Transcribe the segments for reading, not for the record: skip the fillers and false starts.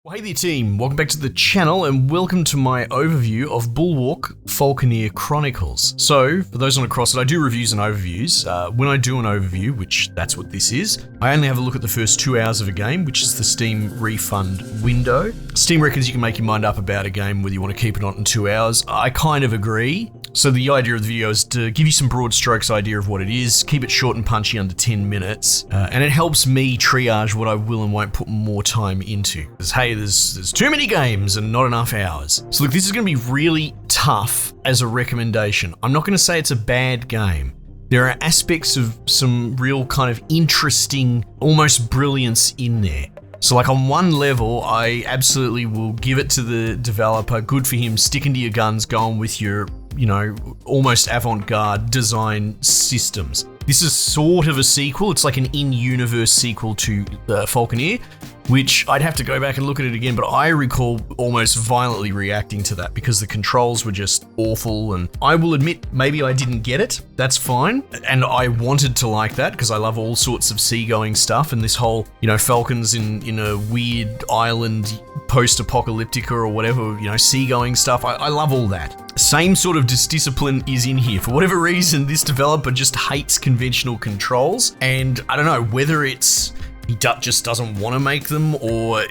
Well, hey there team, welcome back to the channel and welcome to my overview of Bulwark, Falconeer Chronicles. So, for those on across it, I do reviews and overviews. When I do an overview, which that's what this is, I only have a look at the first 2 hours of a game, which is the Steam refund window. Steam reckons you can make your mind up about a game whether you want to keep it on in 2 hours. I kind of agree. So the idea of the video is to give you some broad strokes idea of what it is, keep it short and punchy under 10 minutes, and it helps me triage what I will and won't put more time into. Because hey, there's too many games and not enough hours. So look, this is going to be really tough as a recommendation. I'm not going to say it's a bad game. There are aspects of some real kind of interesting, almost brilliance in there. So like on one level, I absolutely will give it to the developer. Good for him, sticking to your guns, going with your, almost avant-garde design systems. This is sort of a sequel. It's like an in-universe sequel to Falconeer, which I'd have to go back and look at it again, but I recall almost violently reacting to that because the controls were just awful, and I will admit maybe I didn't get it. That's fine. And I wanted to like that because I love all sorts of seagoing stuff, and this whole, falcons in a weird island post-apocalyptica or whatever, seagoing stuff. I love all that. Same sort of discipline is in here. For whatever reason, this developer just hates conventional controls, and I don't know whether it's he just doesn't want to make them, or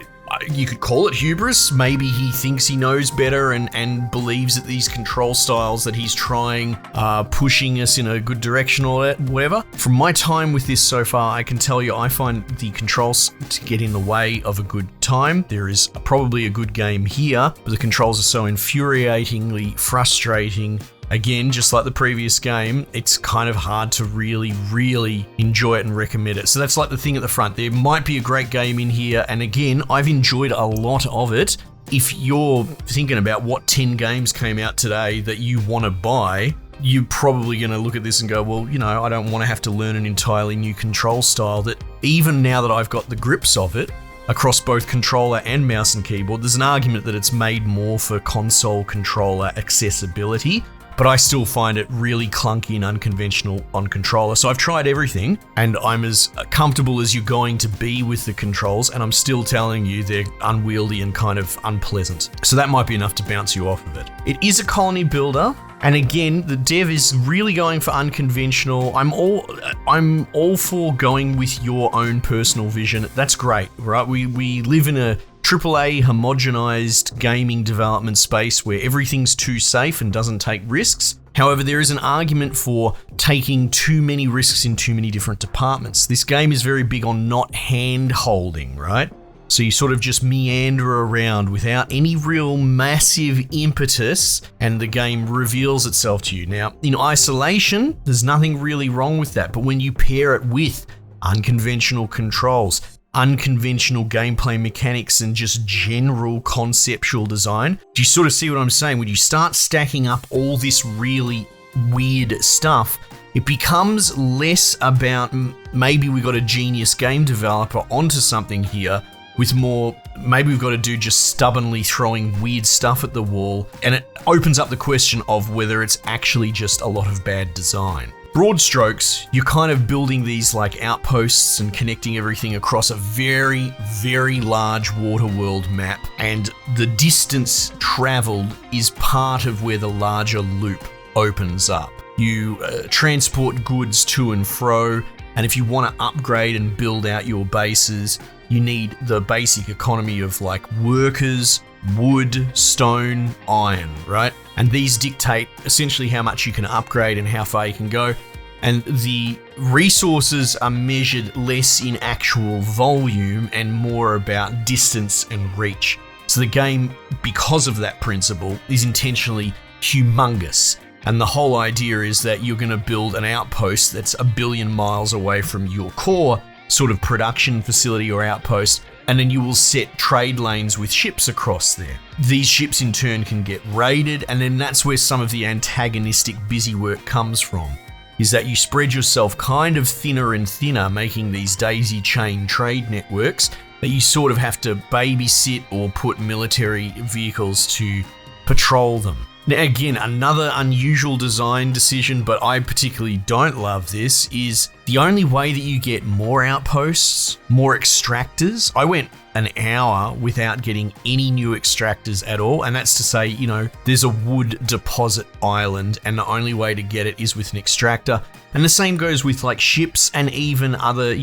you could call it hubris. Maybe he thinks he knows better and believes that these control styles that he's trying are pushing us in a good direction or whatever. From my time with this so far, I can tell you I find the controls to get in the way of a good time. There is probably a good game here, but the controls are so infuriatingly frustrating. Again, just like the previous game, it's kind of hard to really enjoy it and recommend it. So that's like the thing at the front. There might be a great game in here, and again, I've enjoyed a lot of it. If you're thinking about what 10 games came out today that you want to buy, you're probably going to look at this and go, well, I don't want to have to learn an entirely new control style that even now that I've got the grips of it, across both controller and mouse and keyboard, there's an argument that it's made more for console controller accessibility. But I still find it really clunky and unconventional on controller. So I've tried everything, and I'm as comfortable as you're going to be with the controls, and I'm still telling you they're unwieldy and kind of unpleasant. So that might be enough to bounce you off of it. It is a colony builder, and again, the dev is really going for unconventional. I'm all for going with your own personal vision. That's great, right? We live in a AAA homogenized gaming development space where everything's too safe and doesn't take risks. However, there is an argument for taking too many risks in too many different departments. This game is very big on not hand-holding, right? So you sort of just meander around without any real massive impetus, and the game reveals itself to you. Now, in isolation, there's nothing really wrong with that, but when you pair it with unconventional controls, unconventional gameplay mechanics, and just general conceptual design, do you sort of see what I'm saying? When you start stacking up all this really weird stuff, it becomes less about maybe we got a genius game developer onto something here, with more, maybe we've got to do just stubbornly throwing weird stuff at the wall, and it opens up the question of whether it's actually just a lot of bad design. Broad strokes, you're kind of building these like outposts and connecting everything across a very large water world map, and the distance traveled is part of where the larger loop opens up. You transport goods to and fro, and if you want to upgrade and build out your bases, you need the basic economy of like workers, wood, stone, iron, right? And these dictate essentially how much you can upgrade and how far you can go. And the resources are measured less in actual volume and more about distance and reach. So the game, because of that principle, is intentionally humongous. And the whole idea is that you're going to build an outpost that's 1 billion miles away from your core sort of production facility or outpost, and then you will set trade lanes with ships across there. These ships in turn can get raided, and then that's where some of the antagonistic busy work comes from, is that you spread yourself kind of thinner and thinner, making these daisy chain trade networks that you sort of have to babysit or put military vehicles to patrol them. Now again, another unusual design decision, but I particularly don't love this, is The only way that you get more outposts, more extractors, I went an hour without getting any new extractors at all. And that's to say, there's a wood deposit island and the only way to get it is with an extractor. And the same goes with like ships and even other,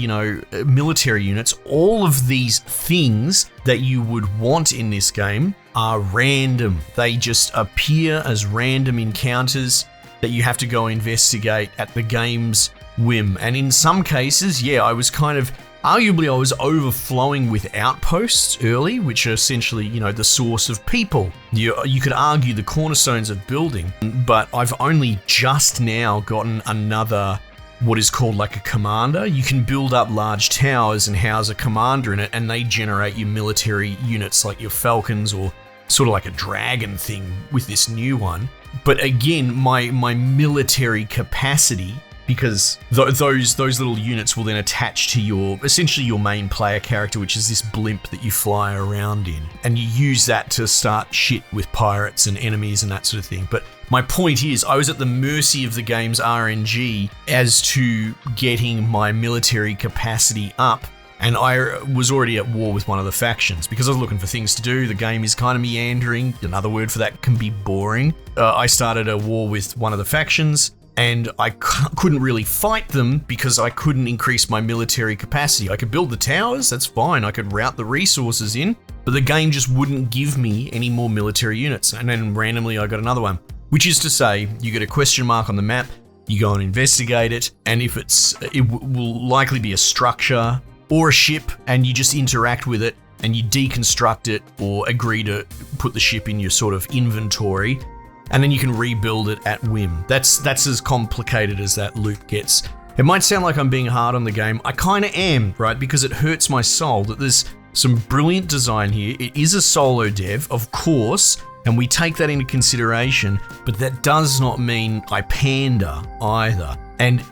military units. All of these things that you would want in this game are random. They just appear as random encounters that you have to go investigate at the game's whim. And in some cases, I was arguably I was overflowing with outposts early, which are essentially, the source of people. You could argue the cornerstones of building, but I've only just now gotten another, what is called like a commander. You can build up large towers and house a commander in it, and they generate your military units like your falcons or sort of like a dragon thing with this new one. But again, my military capacity, because those little units will then attach to essentially your main player character, which is this blimp that you fly around in. And you use that to start shit with pirates and enemies and that sort of thing. But my point is, I was at the mercy of the game's RNG as to getting my military capacity up. And I was already at war with one of the factions because I was looking for things to do. The game is kind of meandering. Another word for that can be boring. I started a war with one of the factions, and I couldn't really fight them because I couldn't increase my military capacity. I could build the towers, that's fine. I could route the resources in, but the game just wouldn't give me any more military units. And then randomly I got another one, which is to say you get a question mark on the map, you go and investigate it, and if it will likely be a structure or a ship, and you just interact with it and you deconstruct it or agree to put the ship in your sort of inventory, and then you can rebuild it at whim. That's as complicated as that loop gets. It might sound like I'm being hard on the game. I kind of am, right? Because it hurts my soul that there's some brilliant design here. It is a solo dev, of course, and we take that into consideration, but that does not mean I pander either. And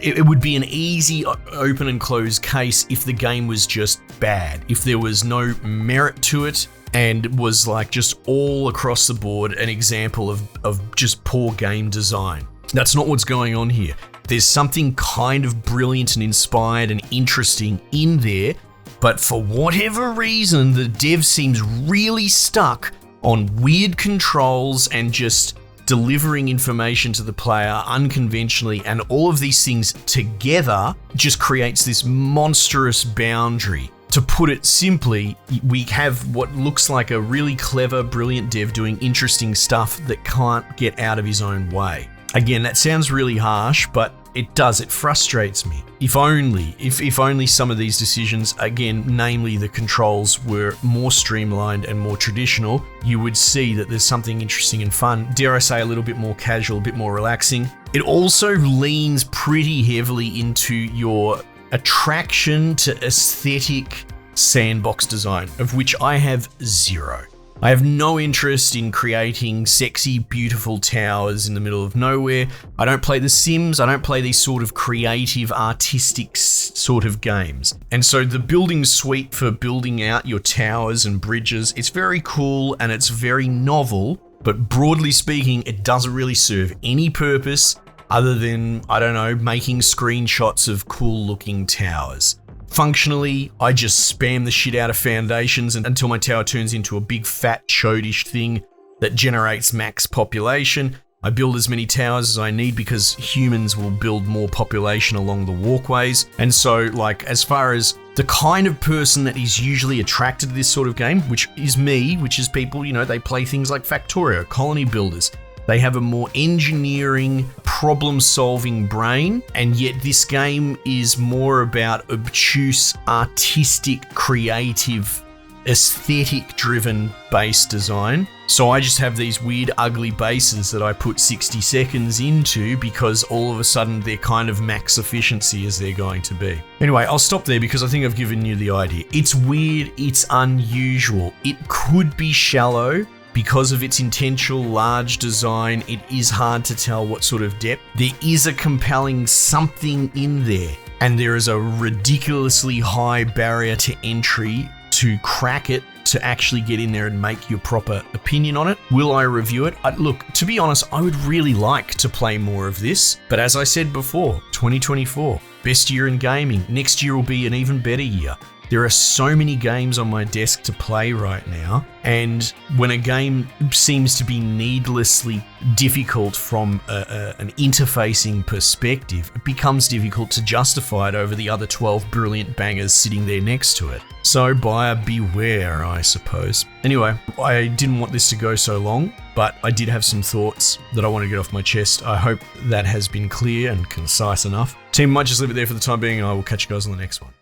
it would be an easy open and close case if the game was just bad, if there was no merit to it and was like just all across the board an example of just poor game design. That's not what's going on here. There's something kind of brilliant and inspired and interesting in there, but for whatever reason, the dev seems really stuck on weird controls and just delivering information to the player unconventionally, and all of these things together just creates this monstrous boundary. To put it simply, we have what looks like a really clever, brilliant dev doing interesting stuff that can't get out of his own way. Again, that sounds really harsh, but it frustrates me. If only some of these decisions, again, namely the controls, were more streamlined and more traditional, you would see that there's something interesting and fun, dare I say a little bit more casual, a bit more relaxing. It also leans pretty heavily into your attraction to aesthetic sandbox design, of which I have zero. I have no interest in creating sexy, beautiful towers in the middle of nowhere. I don't play The Sims. I don't play these sort of creative, artistic sort of games. And so the building suite for building out your towers and bridges, it's very cool and it's very novel, but broadly speaking, it doesn't really serve any purpose other than, I don't know, making screenshots of cool looking towers. Functionally, I just spam the shit out of foundations until my tower turns into a big fat chodish thing that generates max population. I build as many towers as I need because humans will build more population along the walkways. And so, like, as far as the kind of person that is usually attracted to this sort of game, which is me, which is people, they play things like Factorio, colony builders. They have a more engineering, problem-solving brain, and yet this game is more about obtuse, artistic, creative, aesthetic-driven base design. So I just have these weird, ugly bases that I put 60 seconds into because all of a sudden they're kind of max efficiency as they're going to be. Anyway, I'll stop there because I think I've given you the idea. It's weird, it's unusual. It could be shallow. Because of its intentional large design, it is hard to tell what sort of depth. There is a compelling something in there, and there is a ridiculously high barrier to entry to crack it, to actually get in there and make your proper opinion on it. Will I review it? Look, to be honest, I would really like to play more of this, but as I said before, 2024, best year in gaming. Next year will be an even better year. There are so many games on my desk to play right now, and when a game seems to be needlessly difficult from an interfacing perspective, it becomes difficult to justify it over the other 12 brilliant bangers sitting there next to it. So buyer beware, I suppose. Anyway, I didn't want this to go so long, but I did have some thoughts that I want to get off my chest. I hope that has been clear and concise enough. Team, might just leave it there for the time being, and I will catch you guys on the next one.